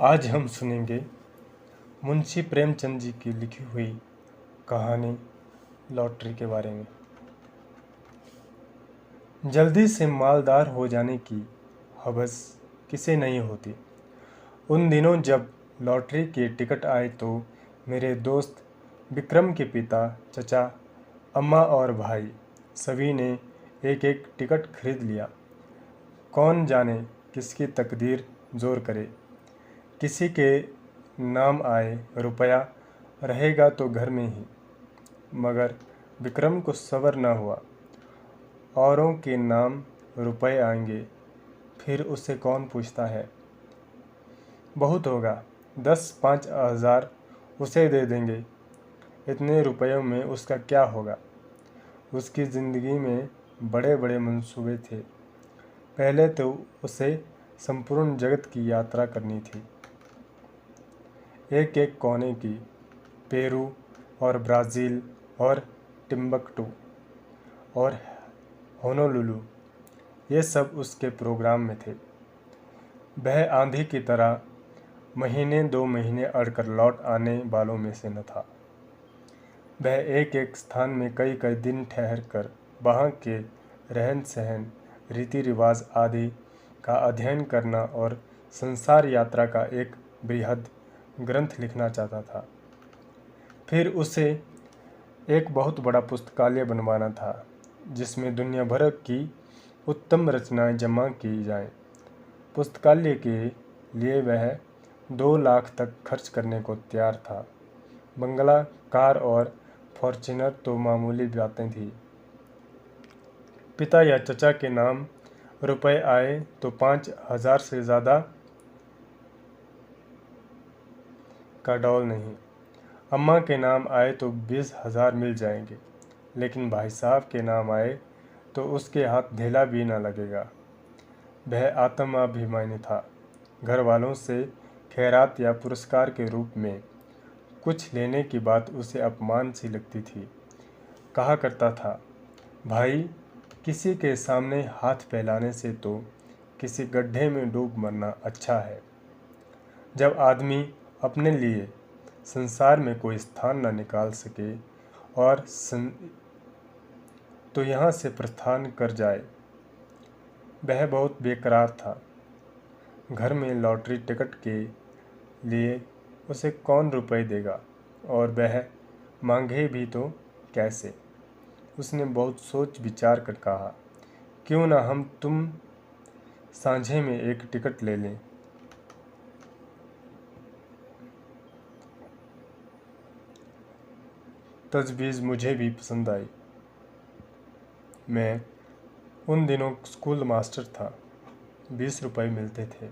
आज हम सुनेंगे मुंशी प्रेमचंद जी की लिखी हुई कहानी लॉटरी के बारे में। जल्दी से मालदार हो जाने की हवस किसे नहीं होती। उन दिनों जब लॉटरी के टिकट आए तो मेरे दोस्त विक्रम के पिता, चचा, अम्मा और भाई सभी ने एक एक टिकट खरीद लिया। कौन जाने किसकी तकदीर जोर करे। किसी के नाम आए रुपया रहेगा तो घर में ही, मगर विक्रम को सब्र न हुआ। औरों के नाम रुपए आएंगे, फिर उसे कौन पूछता है। बहुत होगा, 10-5 हज़ार उसे दे देंगे। इतने रुपयों में उसका क्या होगा। उसकी ज़िंदगी में बड़े बड़े मंसूबे थे। पहले तो उसे संपूर्ण जगत की यात्रा करनी थी, एक एक कोने की, पेरू और ब्राज़ील और टिम्बकटू और होनोलुलु, ये सब उसके प्रोग्राम में थे। वह आंधी की तरह महीने 2 महीने अड़कर लौट आने वालों में से न था। वह एक एक स्थान में कई कई दिन ठहर कर वहाँ के रहन सहन, रीति रिवाज आदि का अध्ययन करना और संसार यात्रा का एक बृहद ग्रंथ लिखना चाहता था। फिर उसे एक बहुत बड़ा पुस्तकालय बनवाना था, जिसमें दुनिया भर की उत्तम रचनाएं जमा की जाएं। पुस्तकालय के लिए वह 2 लाख तक खर्च करने को तैयार था। बंगला, कार और फॉर्च्यूनर तो मामूली बातें थी। पिता या चचा के नाम रुपए आए तो 5,000 से ज़्यादा का डौल नहीं। अम्मा के नाम आए तो 20,000 मिल जाएंगे, लेकिन भाई साहब के नाम आए तो उसके हाथ ढेला भी न लगेगा। वह आत्माभिमानी था। घर वालों से खैरात या पुरस्कार के रूप में कुछ लेने की बात उसे अपमान सी लगती थी। कहा करता था, भाई, किसी के सामने हाथ फैलाने से तो किसी गड्ढे में डूब मरना अच्छा है। जब आदमी अपने लिए संसार में कोई स्थान न निकाल सके और तो यहाँ से प्रस्थान कर जाए। वह बहुत बेकरार था। घर में लॉटरी टिकट के लिए उसे कौन रुपए देगा, और वह मांगे भी तो कैसे। उसने बहुत सोच विचार कर कहा, क्यों ना हम तुम सांझे में एक टिकट ले लें। तजवीज़ मुझे भी पसंद आई। मैं उन दिनों स्कूल मास्टर था। 20 रुपए मिलते थे।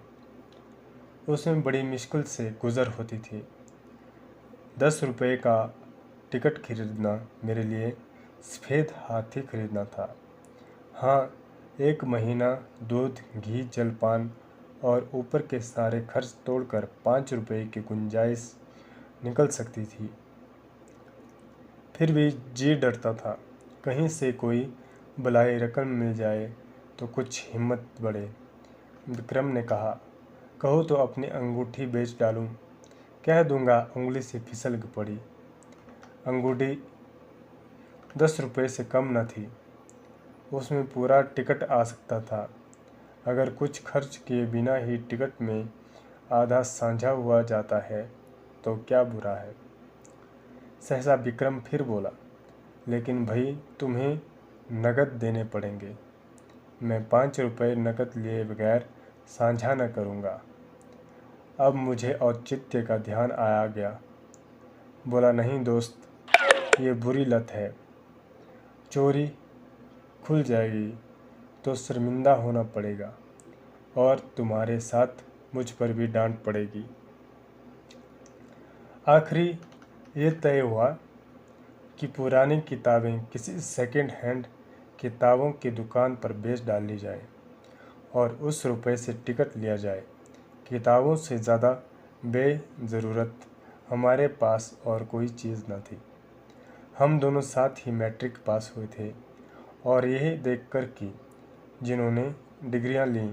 उसमें बड़ी मुश्किल से गुजर होती थी। 10 रुपए का टिकट खरीदना मेरे लिए सफ़ेद हाथी खरीदना था। हाँ, एक महीना दूध, घी, जलपान और ऊपर के सारे खर्च तोड़कर 5 रुपए की गुंजाइश निकल सकती थी। फिर भी जी डरता था, कहीं से कोई बलाई रकम मिल जाए तो कुछ हिम्मत बढ़े। विक्रम ने कहा, कहो तो अपनी अंगूठी बेच डालूं। कह दूंगा उंगली से फिसल पड़ी। अंगूठी 10 रुपए से कम न थी। उसमें पूरा टिकट आ सकता था। अगर कुछ खर्च किए बिना ही टिकट में आधा साझा हुआ जाता है तो क्या बुरा है। सहसा विक्रम फिर बोला, लेकिन भाई, तुम्हें नकद देने पड़ेंगे। मैं 5 रुपए नकद लिए बगैर साझा न करूँगा। अब मुझे औचित्य का ध्यान आ गया। बोला, नहीं दोस्त, ये बुरी लत है। चोरी खुल जाएगी तो शर्मिंदा होना पड़ेगा, और तुम्हारे साथ मुझ पर भी डांट पड़ेगी। आखिरी ये तय हुआ कि पुरानी किताबें किसी सेकंड हैंड किताबों की दुकान पर बेच डाली जाए और उस रुपए से टिकट लिया जाए। किताबों से ज़्यादा बेज़रूरत हमारे पास और कोई चीज़ न थी। हम दोनों साथ ही मैट्रिक पास हुए थे, और यही देखकर कि जिन्होंने डिग्रियां लीं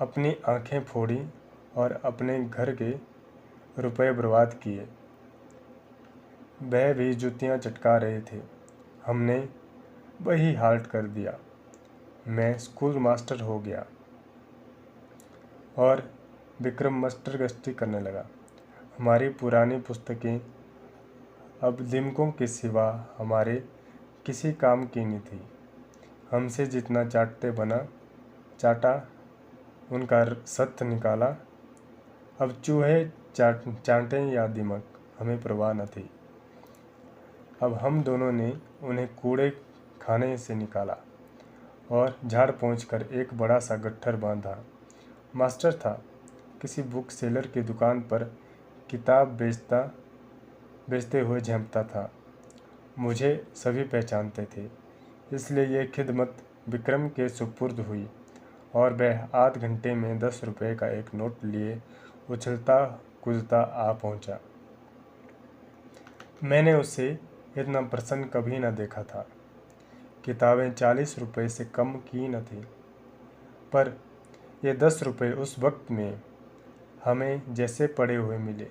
अपनी आंखें फोड़ी और अपने घर के रुपए बर्बाद किए। वह भी जूतियां चटका रहे थे। हमने वही हाल्ट कर दिया। मैं स्कूल मास्टर हो गया और विक्रम मास्टर गश्ती करने लगा। हमारी पुरानी पुस्तकें अब दिमकों के सिवा हमारे किसी काम की नहीं थी। हमसे जितना चाटा उनका सत्य निकाला। अब चूहे चाटें या दिमक, हमें परवाह न थी। अब हम दोनों ने उन्हें कूड़े खाने से निकाला और झाड़ पोंछ कर एक बड़ा सा गट्ठर बांधा। मास्टर था, किसी बुक सेलर की दुकान पर किताब बेचते हुए झेंपता था। मुझे सभी पहचानते थे, इसलिए ये खिदमत विक्रम के सुपुर्द हुई और वह आध घंटे में 10 रुपये का एक नोट लिए उछलता कूदता आ पहुंचा। मैंने उसे इतना प्रसन्न कभी न देखा था। किताबें 40 रुपये से कम की न थी, पर ये 10 रुपये उस वक्त में हमें जैसे पड़े हुए मिले।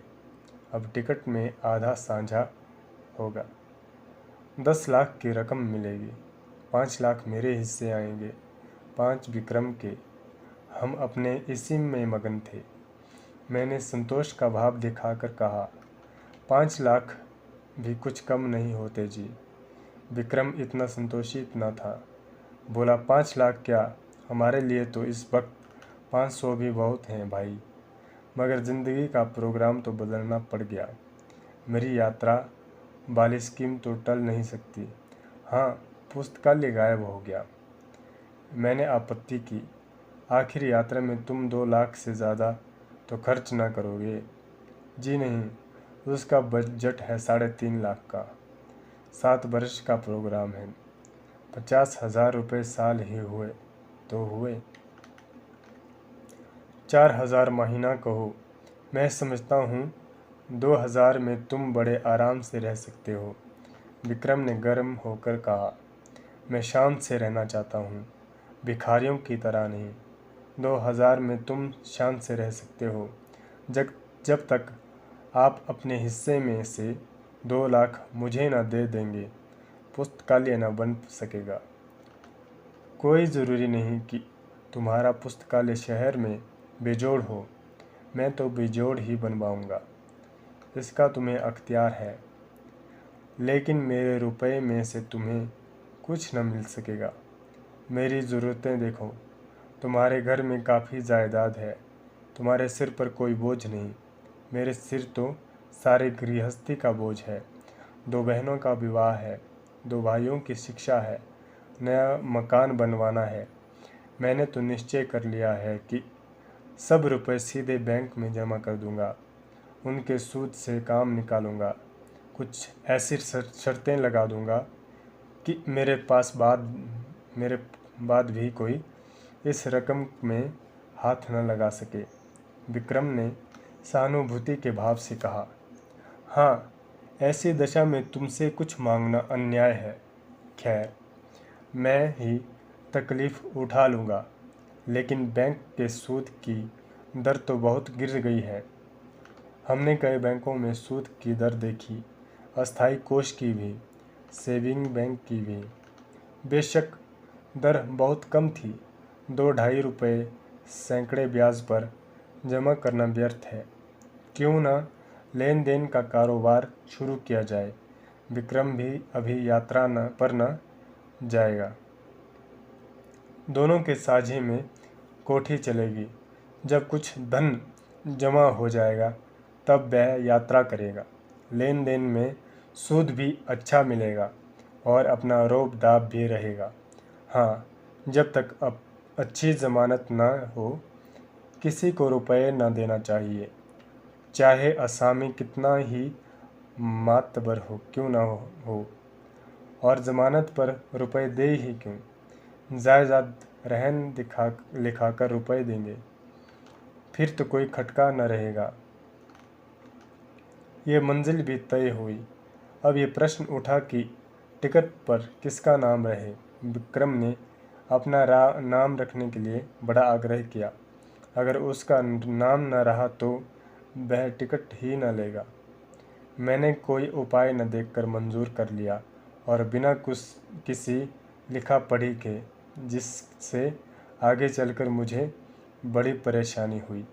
अब टिकट में आधा साझा होगा। 10 लाख की रकम मिलेगी। 5 लाख मेरे हिस्से आएंगे, 5 विक्रम के। हम अपने इसी में मगन थे। मैंने संतोष का भाव दिखाकर कहा, 5 लाख भी कुछ कम नहीं होते जी। विक्रम इतना संतोषित न था। बोला, 5 लाख क्या, हमारे लिए तो इस वक्त 500 भी बहुत हैं भाई। मगर ज़िंदगी का प्रोग्राम तो बदलना पड़ गया। मेरी यात्रा वाली स्कीम तो टल नहीं सकती। हाँ, पुस्तकालय गायब हो गया। मैंने आपत्ति की, आखिर यात्रा में तुम 2 लाख से ज़्यादा तो खर्च ना करोगे? जी नहीं, उसका बजट है 3.5 लाख का। 7 वर्ष का प्रोग्राम है। 50,000 रुपये साल ही हुए तो हुए। 4,000 महीना कहो। मैं समझता हूँ 2,000 में तुम बड़े आराम से रह सकते हो। विक्रम ने गर्म होकर कहा, मैं शांत से रहना चाहता हूँ, भिखारियों की तरह नहीं। 2,000 में तुम शांत से रह सकते हो जब तक आप अपने हिस्से में से 2 लाख मुझे न दे देंगे, पुस्तकालय न बन सकेगा। कोई ज़रूरी नहीं कि तुम्हारा पुस्तकालय शहर में बेजोड़ हो। मैं तो बेजोड़ ही बनवाऊंगा, इसका तुम्हें अख्तियार है। लेकिन मेरे रुपए में से तुम्हें कुछ न मिल सकेगा। मेरी ज़रूरतें देखो, तुम्हारे घर में काफ़ी जायदाद है, तुम्हारे सिर पर कोई बोझ नहीं। मेरे सिर तो सारे गृहस्थी का बोझ है। 2 बहनों का विवाह है, 2 भाइयों की शिक्षा है, नया मकान बनवाना है। मैंने तो निश्चय कर लिया है कि सब रुपए सीधे बैंक में जमा कर दूंगा, उनके सूद से काम निकालूंगा। कुछ ऐसी शर्तें लगा दूंगा कि मेरे बाद भी कोई इस रकम में हाथ न लगा सके। विक्रम ने सहानुभूति के भाव से कहा, हाँ, ऐसी दशा में तुमसे कुछ मांगना अन्याय है। खैर, मैं ही तकलीफ उठा लूँगा, लेकिन बैंक के सूद की दर तो बहुत गिर गई है। हमने कई बैंकों में सूद की दर देखी, अस्थायी कोष की भी, सेविंग बैंक की भी। बेशक दर बहुत कम थी। 2-2.5 रुपये सैकड़े ब्याज पर जमा करना व्यर्थ है। क्यों ना लेन देन का कारोबार शुरू किया जाए। विक्रम भी अभी यात्रा पर न जाएगा। दोनों के साझे में कोठी चलेगी। जब कुछ धन जमा हो जाएगा तब वह यात्रा करेगा। लेन देन में सूद भी अच्छा मिलेगा और अपना रोब दाब भी रहेगा। हाँ, जब तक अब अच्छी ज़मानत न हो, किसी को रुपये न देना चाहिए, चाहे असामी कितना ही मातबर हो क्यों न हो। और ज़मानत पर रुपये दे ही क्यों, जायदाद रहन लिखाकर रुपये देंगे, फिर तो कोई खटका न रहेगा। ये मंजिल भी तय हुई। अब ये प्रश्न उठा कि टिकट पर किसका नाम रहे। विक्रम ने अपना नाम रखने के लिए बड़ा आग्रह किया। अगर उसका नाम न रहा तो वह टिकट ही न लेगा। मैंने कोई उपाय न देखकर मंजूर कर लिया और बिना किसी लिखा पढ़ी के, जिससे आगे चलकर मुझे बड़ी परेशानी हुई।